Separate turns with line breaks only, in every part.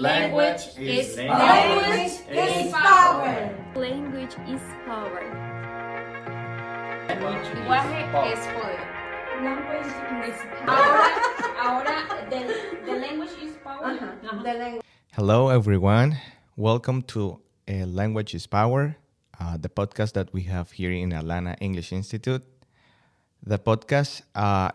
Language is
Language is power.
Language is power.
Lenguaje es poder.
Language is
Ahora, the language is power.
the language.
Hello, everyone. Welcome to Language is Power, the podcast that we have here in Atlanta English Institute. The podcast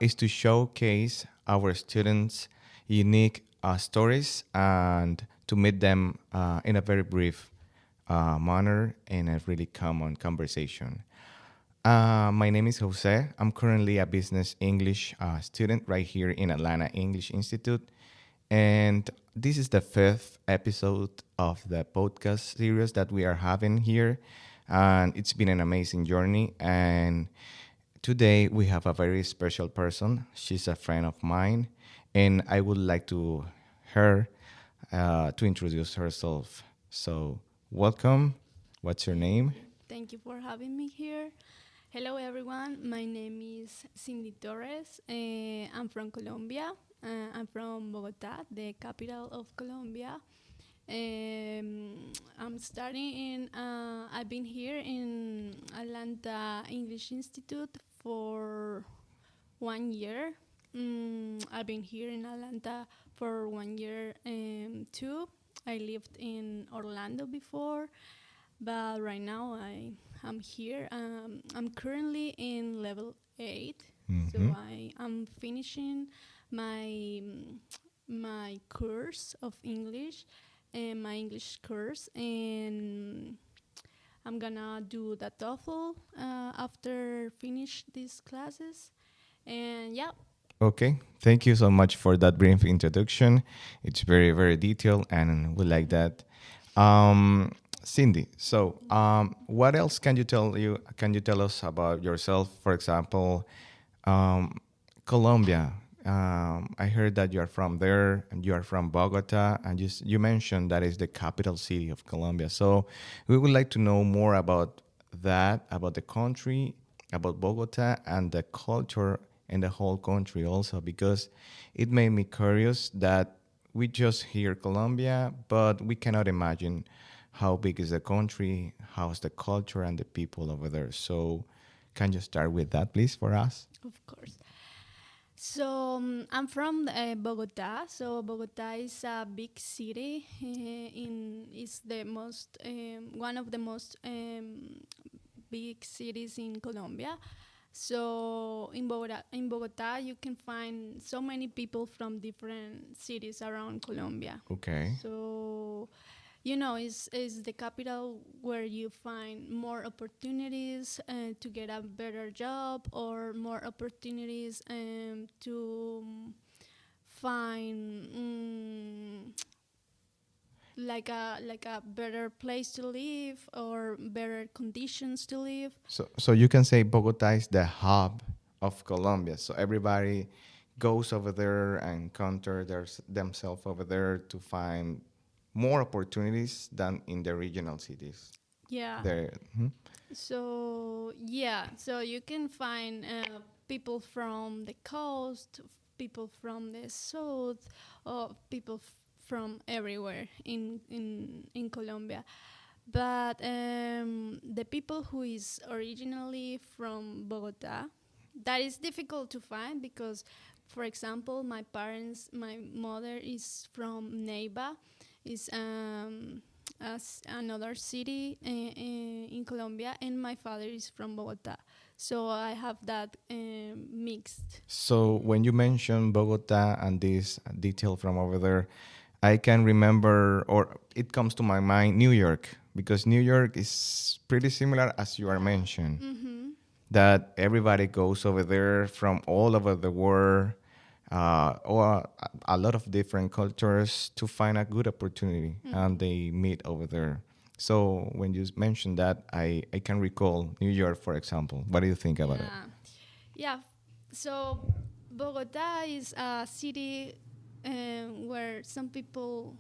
is to showcase our students' unique stories and to meet them in a very brief manner in a really common conversation. My name is Jose. I'm currently a business English student right here in Atlanta English Institute. And this is the fifth episode of the podcast series that we are having here. And it's been an amazing journey. And today we have a very special person. She's a friend of mine. And I would like to her to introduce herself. So welcome. What's your name?
Thank you for having me here. Hello, everyone. My name is Cindy Torres. I'm from Colombia. I'm from Bogota, the capital of Colombia. I'm studying I've been here in Atlanta English Institute for 1 year. I've been here in Atlanta for 1 year too. I lived in Orlando before, but right now I'm here. I'm currently in level 8, so I'm finishing my course of English, my English course, and I'm gonna do the TOEFL after finish these classes, and yeah.
Okay, thank you so much for that brief introduction. It's very, very detailed, and we like that. Cindy, so what else can you tell us about yourself? For example, Colombia. I heard that you are from there, and you are from Bogota, and you mentioned that is the capital city of Colombia. So we would like to know more about that, about the country, about Bogota, and the culture in the whole country also, because it made me curious that we just hear Colombia, but we cannot imagine how big is the country, how's the culture and the people over there. So can you start with that, please, for us?
Of course. So I'm from Bogota. So Bogota is a big city. Is the most one of the most big cities in Colombia. So in Bogota, you can find so many people from different cities around Colombia.
Okay.
So, it's the capital where you find more opportunities to get a better job or more opportunities to find like a better place to live or better conditions to live.
So you can say Bogota is the hub of Colombia. So everybody goes over there and encounter themselves over there to find more opportunities than in the regional cities.
Yeah.
There.
So you can find people from the coast, people from the south, or people from everywhere in Colombia. But the people who is originally from Bogota, that is difficult to find because, for example, my mother is from Neiva, is another city in Colombia, and my father is from Bogota. So I have that mixed.
So when you mention Bogota and this detail from over there, I can remember, or it comes to my mind, New York, because New York is pretty similar as you are mentioned. That everybody goes over there from all over the world, or a lot of different cultures to find a good opportunity, and they meet over there. So when you mentioned that, I can recall New York, for example. What do you think about it?
Yeah. So Bogota is a city where some people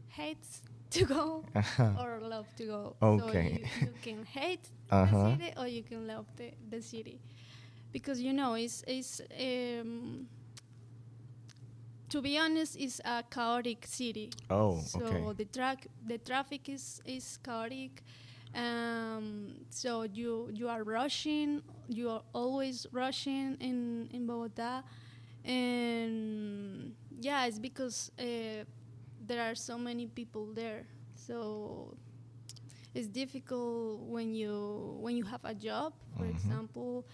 hate to go or love to go.
Okay.
So you can hate the city or you can love the city, because it's to be honest, it's a chaotic city.
Oh,
So
okay.
the traffic is chaotic. So you are rushing. You are always rushing in Bogota, and yeah, it's because there are so many people there. So it's difficult when you have a job. For example,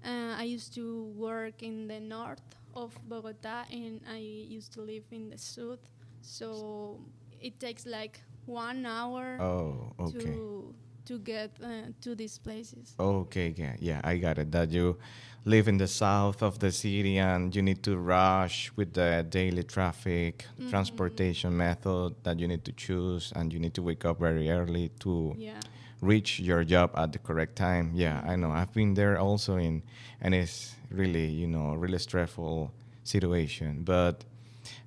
I used to work in the north of Bogota, and I used to live in the south. So it takes like 1 hour
Oh, okay.
to get to these places.
Okay, yeah, yeah, I got it. That you live in the south of the city and you need to rush with the daily traffic, transportation method that you need to choose, and you need to wake up very early to
Yeah.
reach your job at the correct time. Yeah, I know. I've been there also and it's really, really stressful situation. But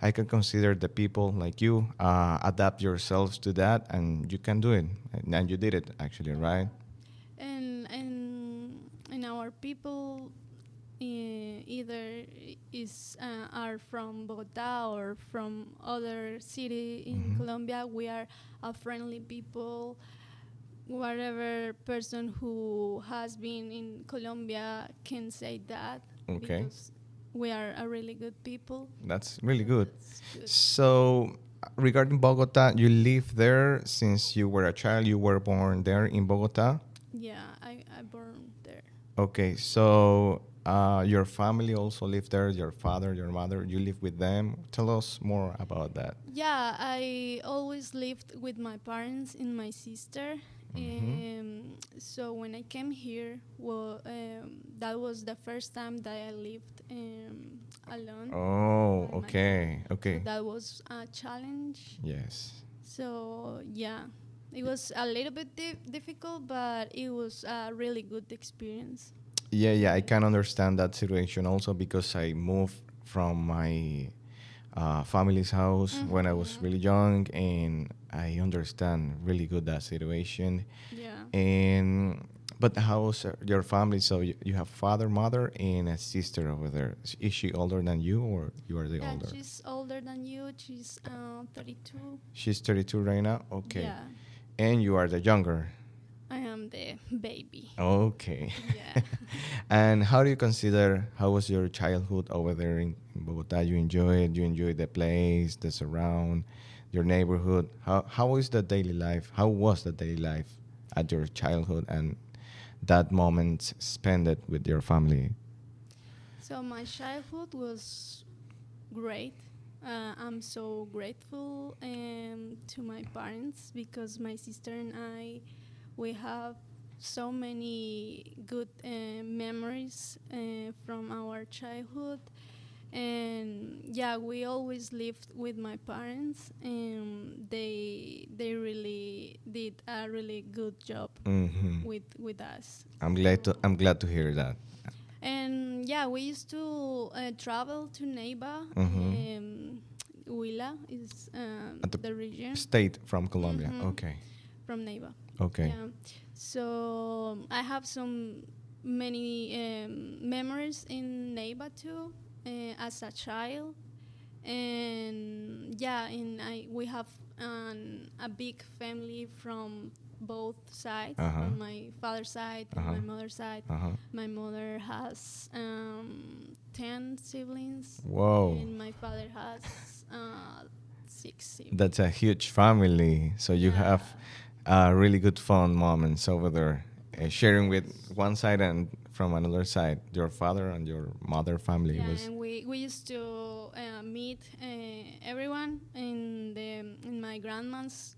I can consider the people like you adapt yourselves to that, and you can do it. And you did it actually, right?
And our people either is are from Bogota or from other city in Colombia. We are a friendly people. Whatever person who has been in Colombia can say that,
Okay.
because we are a really good people.
That's really good.
That's good.
So, regarding Bogota, you live there since you were a child. You were born there in Bogota.
Yeah, I born there.
Okay, so your family also live there. Your father, your mother, you live with them. Tell us more about that.
Yeah, I always lived with my parents and my sister. So when I came here, well, that was the first time that I lived alone.
Oh,
by
okay,
So
okay.
that was a challenge.
Yes.
So yeah, it was a little bit difficult, but it was a really good experience.
Yeah, yeah, I can understand that situation also because I moved from my family's house when I was really young, and I understand really good that situation.
Yeah.
And but how's your family? So you have father, mother, and a sister over there. Is she older than you, or you are the
Yeah,
older?
she's older than you. She's 32.
She's 32 right now. Okay,
Yeah,
and you are the younger.
I am the baby.
Okay.
Yeah.
And how do you consider how was your childhood over there in Bogota? You enjoy it? You enjoy the place, the surround, your neighborhood? How is the daily life? How was the daily life at your childhood and that moment spent it with your family?
So my childhood was great. I'm so grateful to my parents, because my sister and I, we have so many good memories from our childhood. And yeah, we always lived with my parents, and they really did a really good job
Hmm.
with us.
I'm glad to hear that.
And yeah, we used to travel to Neiva. Huila is
At the
the region
state from Colombia.
Mhm.
Okay.
from Neiva.
Okay.
Yeah. So I have some many memories in Neiva too, as a child. And yeah, we have a big family from both sides,
Uh-huh.
from my father's side and
Uh-huh.
my mother's side.
Uh-huh.
My mother has 10 siblings,
Whoa.
and my father has 6 siblings.
That's a huge family. So you
Yeah.
have really good fun moments over there, sharing with one side and from another side, your father and your mother family
Yeah,
was.
and we used to meet everyone in my grandma's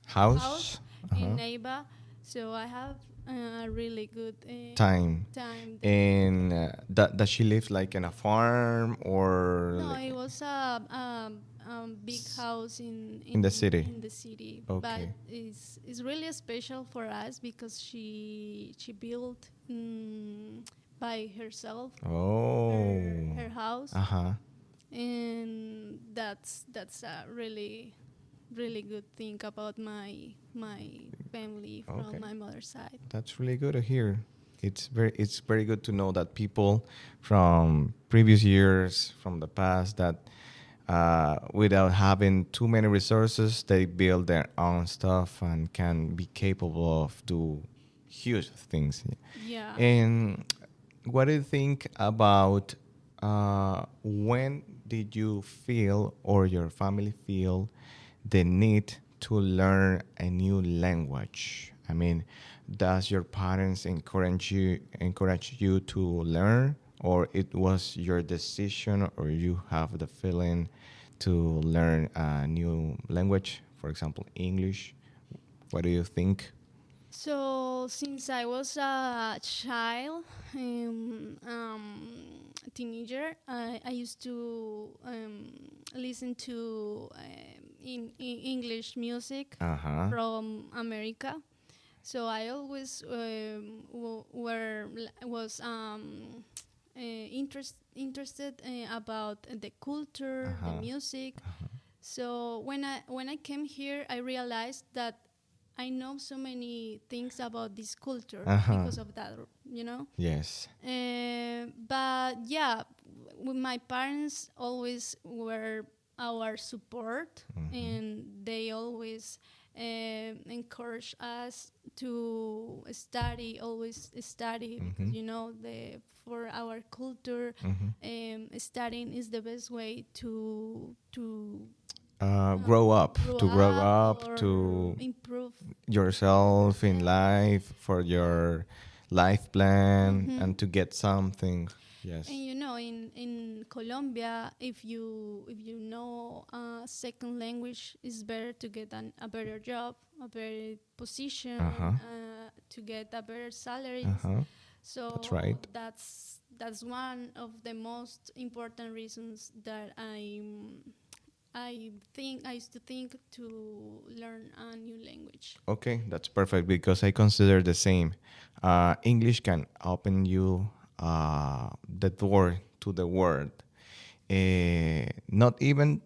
house
Uh-huh.
in Neiva. So I have a really good
Time.
time there.
And does she live like in a farm or
No,
like
it was a big house
In the city?
In the city, but
Okay.
it's really special for us because she built by herself
Oh.
her house,
Uh-huh.
and that's a really good thing about my family from
Okay.
my mother's side.
That's really good to hear. It's very good to know that people from previous years, from the past, that without having too many resources, they build their own stuff and can be capable of do huge things.
Yeah.
And what do you think about when did you feel or your family feel the need to learn a new language? I mean, does your parents encourage you to learn, or it was your decision, or you have the feeling to learn a new language, for example, English? What do you think?
So since I was a child, teenager, I used to listen to English music
Uh huh.
from America. So I always was interested about the
Uh
culture, the
huh.
music. So when I came here, I realized that I know so many things about this culture
Uh huh.
because of that, you know.
Yes.
But yeah, my parents always were our support, and they always encourage us to study, always study, because you know the for our culture, studying is the best way
Grow up, to grow up,
or
to
improve
yourself in
yourself.
life, for your life plan,
Hmm.
and to get something. Yes.
And you know, in Colombia, if you know a second language, it's better to get a better job, a better position,
Uh huh.
to get a better
Uh
salaries.
huh. That's
So
right.
that's one of the most important reasons that I used to think to learn a new language.
Okay, that's perfect because I consider the same. English can open you the door to the world. Not even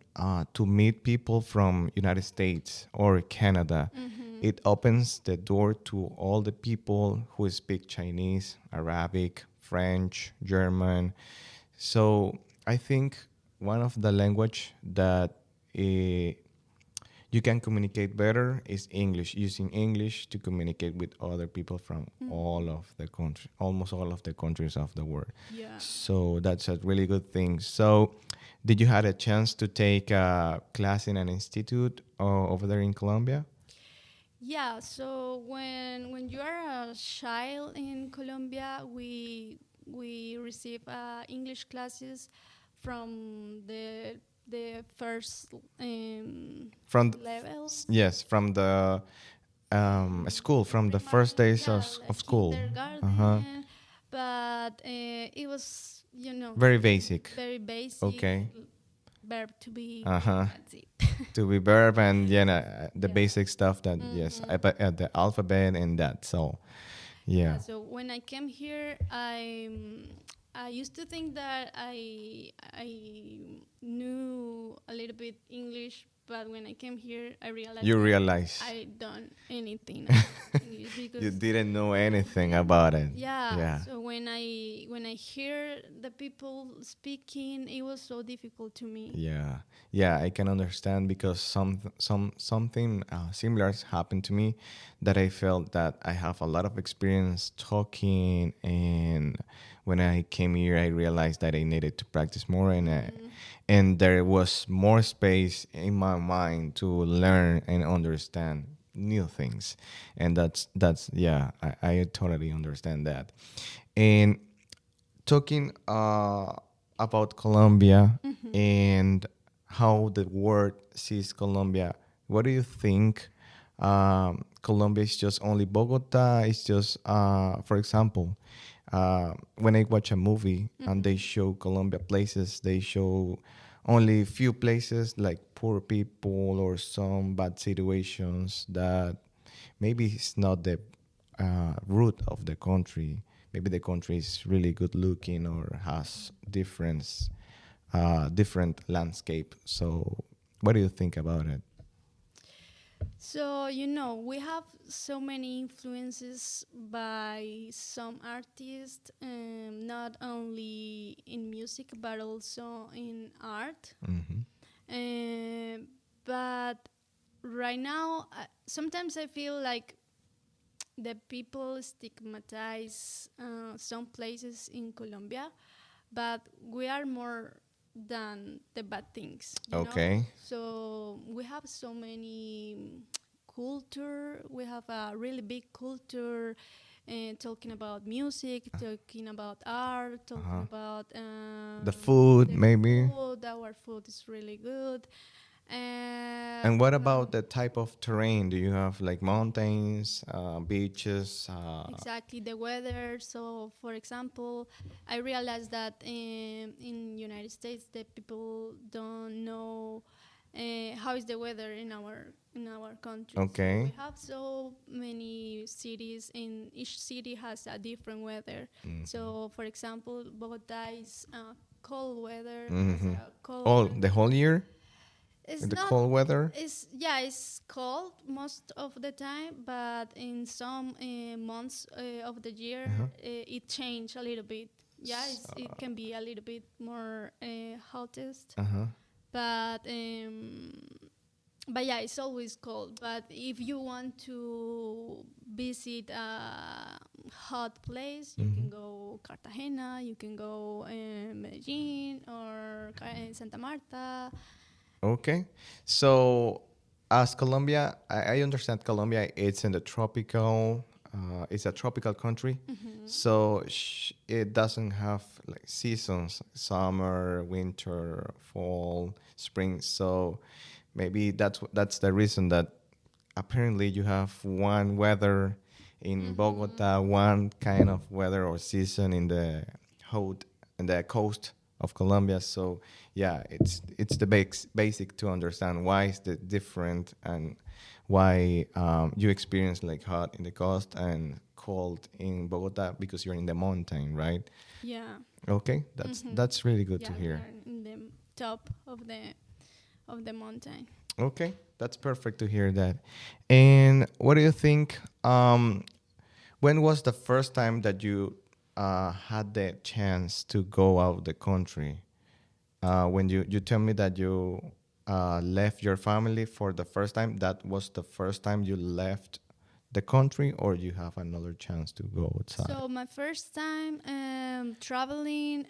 to meet people from United States or Canada. It opens the door to all the people who speak Chinese, Arabic, French, German. So I think one of the language that uh, you can communicate better is English, using English to communicate with other people from all of the country, almost all of the countries of the world.
Yeah.
So that's a really good thing. So did you had a chance to take a class in an institute over there in Colombia?
Yeah, so when you are a child in Colombia, we receive English classes from the first
From
level,
yes, from the school, from the first
primary,
days
yeah,
of
like
school. Uh-huh.
kindergarten, but it was, you know,
Very basic.
very basic,
Okay.
verb to be,
Uh-huh.
that's it.
To be verb and the
Yeah.
basic stuff that yes, the alphabet and that. So
Yeah,
yeah.
so when I came here, I used to think that I knew a little bit English, but when I came here, I realized
You
that
realize
I don't anything about English
you
because
didn't know anything about it.
yeah.
Yeah.
So when I hear the people speaking, it was so difficult to me.
Yeah, yeah, I can understand because something similar has happened to me, that I felt that I have a lot of experience talking, and when I came here, I realized that I needed to practice more, and there was more space in my mind to learn and understand new things, and that's yeah, I totally understand that, and talking about Colombia and how the world sees Colombia, what do you think? Colombia is just only Bogota? It's just, for example, when I watch a movie and they show Colombia places, they show only few places like poor people or some bad situations that maybe it's not the root of the country. Maybe the country is really good looking or has different landscape. So, what do you think about it?
So, we have so many influences by some artists, not only in music but also in art.
Mm-hmm.
Um, but right now, sometimes I feel like the people stigmatize some places in Colombia, but we are more than the bad things.
Okay.
So we have so many culture. We have a really big culture, talking about music, talking about art, talking
Uh-huh.
about
The food,
the
maybe.
food. Our food is really good.
And what
Well,
about the type of terrain? Do you have like mountains, beaches?
exactly the weather. So, for example, I realized that in United States, the people don't know how is the weather in our country. So we
Okay.
have so many cities, and each city has a different weather.
Mm-hmm.
So, for example, Bogota is cold weather, has
Mm-hmm.
a cold
All the
weather.
whole year
It's
in the
not.
cold weather.
It's cold most of the time, but in some months of the year,
Uh-huh.
it change a little bit. Yeah, it can be a little bit more hottest,
Uh-huh.
but yeah, it's always cold. But if you want to visit a hot place, you
Mm-hmm.
can go Cartagena, you can go Medellin or Santa Marta.
Okay. So, as Colombia, I understand Colombia, it's in the tropical, it's a tropical country. So, it doesn't have like seasons, summer, winter, fall, spring. So, maybe that's the reason that apparently you have one weather in Bogota, one kind of weather or season in the hot in the coast of Colombia. So yeah, it's the basic to understand why is the different and why you experience like hot in the coast and cold in Bogota because you're in the mountain, right?
Yeah.
Okay, that's really good to
Yeah, we
hear.
are in the top of the mountain.
Okay, that's perfect to hear that. And what do you think? When was the first time that you had the chance to go out the country? When you tell me that you left your family for the first time, that was the first time you left the country, or you have another chance to go outside?
So my first time traveling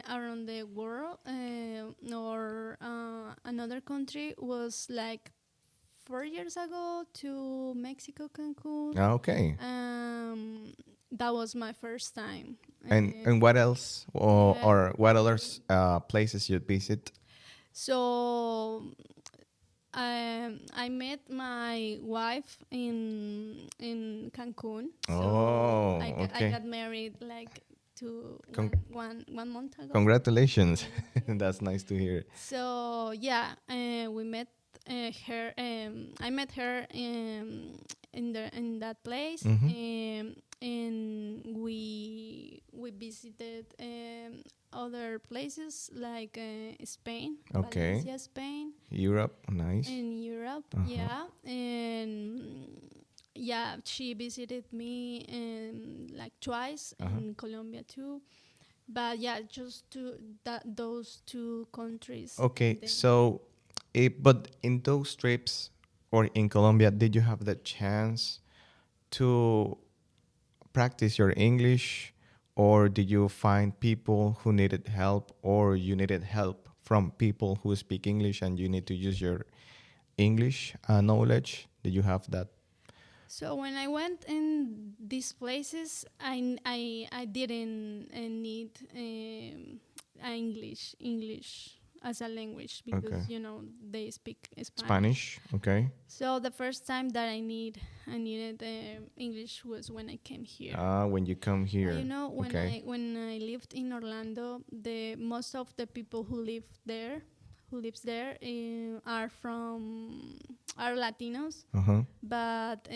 around the world or another country was like 4 years ago to Mexico, Cancun.
Okay.
That was my first time.
And what else,
Yeah.
or what other places you visit?
So I met my wife in Cancun. So
Oh,
I
okay.
got married like to
Con-
one month ago.
Congratulations. That's nice to hear.
So yeah, we met her. I met her in that place,
Mhm.
and we visited other places like Spain,
Okay.
Valencia, Spain,
Europe, nice.
in Europe.
Uh-huh.
Yeah, and yeah, she visited me like twice
Uh-huh.
in Colombia too. But yeah, just those two countries.
Okay,
Then.
so, but in those trips or in Colombia, did you have the chance to practice your English, or did you find people who needed help, or you needed help from people who speak English and you need to use your English knowledge? Did you have that?
So when I went in these places, I didn't need English as a language
Okay.
because they speak Spanish.
Spanish, okay.
So the first time that I needed English was when I came here.
When you come here.
When
Okay.
I lived in Orlando, the most of the people who lives there are Latinos,
Uh-huh.
but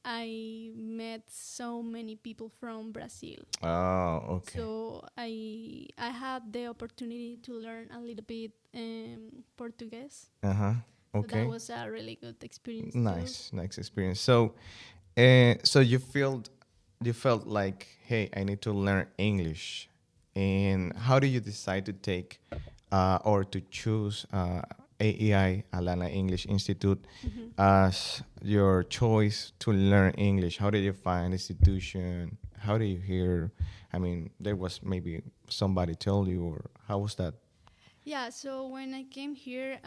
I met so many people from Brazil.
Oh, okay.
So I had the opportunity to learn a little bit Portuguese.
Uh-huh.
So
Okay.
that was a really good experience too.
Nice experience. So, so you felt like, hey, I need to learn English, and how do you decide to take or to choose AEI Alana English Institute as your choice to learn English? How did you find institution? How do you hear? I mean, there was maybe somebody told you, or how was that?
Yeah, so when I came here,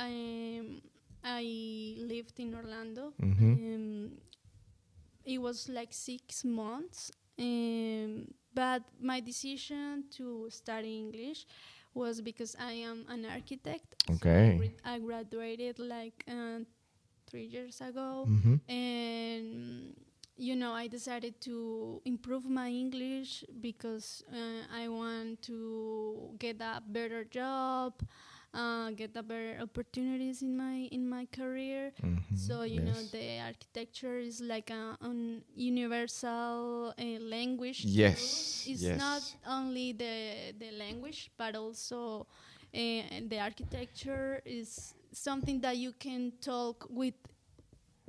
I lived in Orlando.
Mm-hmm.
It was like 6 months, but my decision to study English was because I am an architect. So
Okay.
I graduated like 3 years ago,
Mm-hmm.
and I decided to improve my English because I want to get a better job, get a better opportunities in my career.
Mm-hmm.
So
Yes.
the architecture is like an universal language too.
Yes.
It's not
Yes.
only the language, but also the architecture is something that you can talk with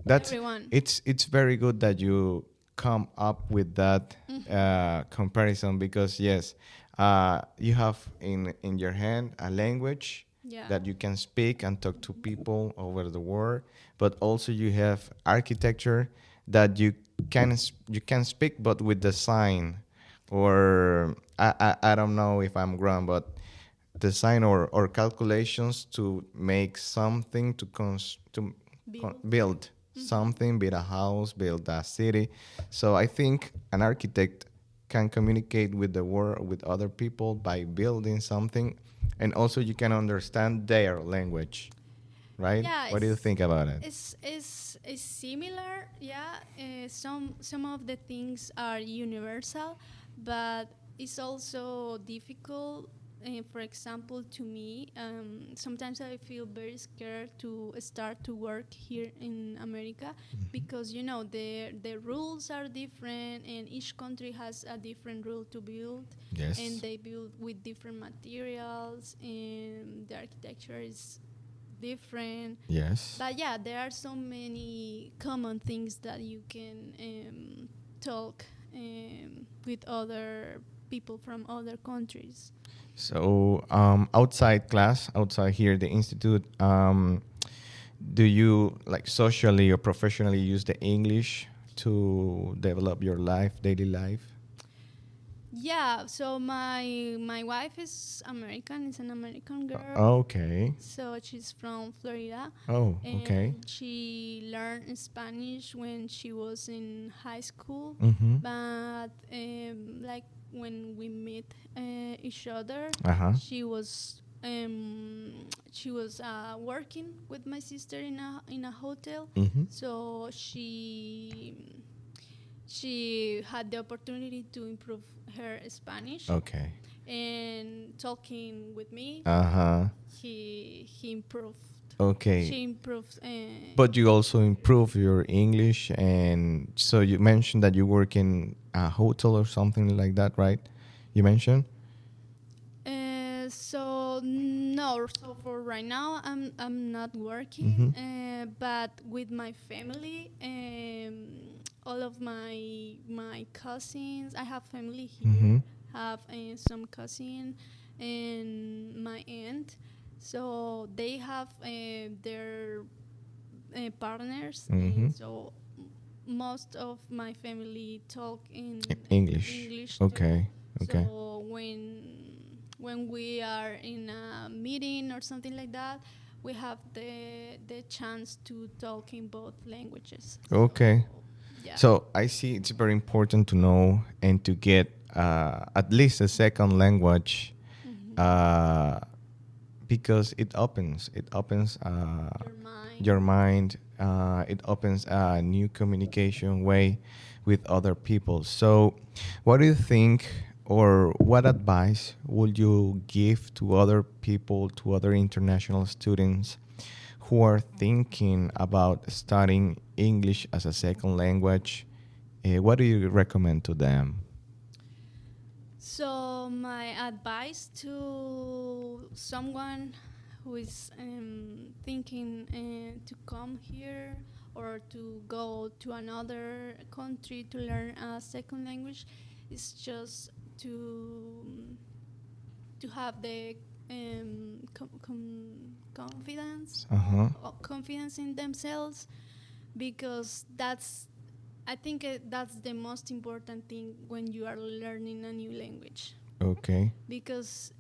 That's
everyone.
it's very good that you come up with that comparison, because yes, you have in your hand a language
Yeah.
that you can speak and talk to people over the world, but also you have architecture that you can speak but with design, or I don't know if I'm wrong, but design or calculations to make something to build something, build a house, build a city. So I think an architect can communicate with the world, with other people by building something, and also you can understand their language, right?
Yeah,
What do you think about it?
it's similar. Yeah, some of the things are universal, but it's also difficult. For example, to me, sometimes I feel very scared to start to work here in America because the rules are different and each country has a different rule to build,
Yes.
and they build with different materials, and the architecture is different.
Yes.
But yeah, there are so many common things that you can talk with other people from other countries.
So outside class, outside here, the institute, do you like socially or professionally use the English to develop your life, daily life?
Yeah, so my wife is American, is an American girl.
Okay.
So she's from Florida.
Oh, okay.
And she learned Spanish when she was in high school.
Mm-hmm.
But like when we met each other,
Uh-huh.
she was working with my sister in a hotel.
Mm-hmm.
So she had the opportunity to improve her Spanish,
Okay.
and talking with me,
Uh-huh.
he improved.
Okay.
She improved.
But you also improve your English, and so you mentioned that you work in a hotel or something like that, right? You mentioned?
So no. So for right now, I'm not working. But with my family, all of my cousins, I have family here. Have some cousin and my aunt. So they have their partners. So most of my family talk in
English.
English too.
Okay. Okay.
So when we are in a meeting or something like that, we have the chance to talk in both languages.
Okay.
So, yeah.
So I see it's very important to know and to get at least a second language, because it opens
Your mind.
your mind. It opens a new communication way with other people. So, what do you think, or what advice would you give to other people, to other international students who are thinking about studying English as a second language? What do you recommend to them?
So my advice to someone who is thinking to come here or to go to another country to learn a second language, is just to have the confidence, confidence in themselves, because I think that's the most important thing when you are learning a new language.
Okay.
Because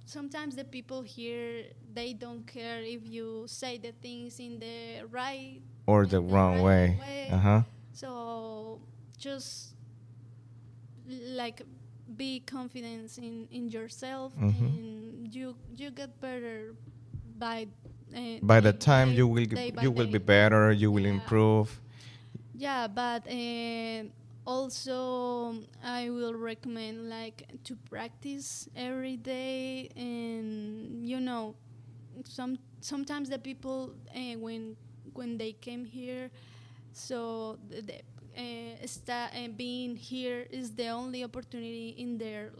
sometimes the people here, they don't care if you say the things in the right
Or the wrong way.
So just like be confident in yourself, and you get better by
By the time you will
day by
you will be
day.
better, you will
Yeah.
improve.
Yeah, but also I will recommend like to practice every day, and sometimes the people when they came here, so being here is the only opportunity in their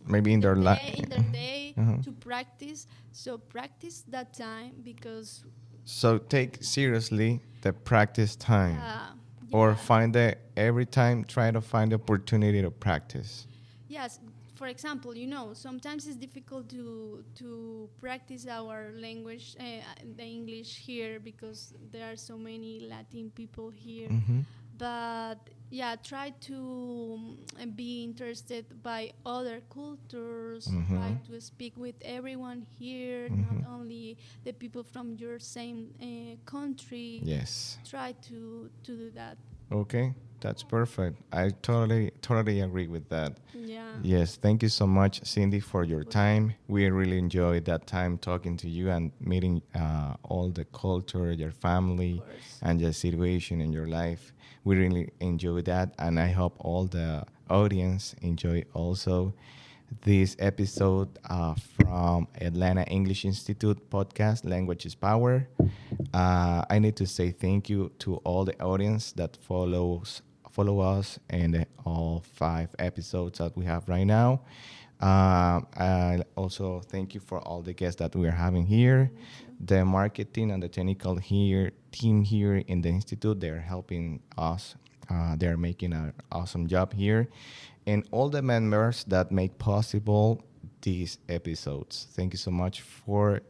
Maybe in their
in their day
Uh-huh.
to practice. So practice that time, because
So take seriously the practice time,
yeah,
or
yeah.
find the every time try to find the opportunity to practice.
Yes, for example, sometimes it's difficult to practice our language, the English here, because there are so many Latin people here. But yeah, try to be interested by other cultures. Try to speak with everyone here, not only the people from your same country.
Yes.
Try to do that.
Okay, that's perfect. I totally agree with that.
Yeah.
Yes, thank you so much, Cindy, for your time. We really enjoyed that time talking to you and meeting all the culture, your family,
Of course.
and your situation in your life. We really enjoyed that, and I hope all the audience enjoy also this episode from Atlanta English Institute podcast, Language is Power. I need to say thank you to all the audience that follow us in all 5 episodes that we have right now. I also thank you for all the guests that we are having here. The marketing and the technical team here in the institute, they're helping us. They're making an awesome job here, and all the members that make possible these episodes. Thank you so much for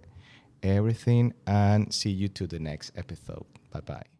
everything, and see you to the next episode. Bye bye.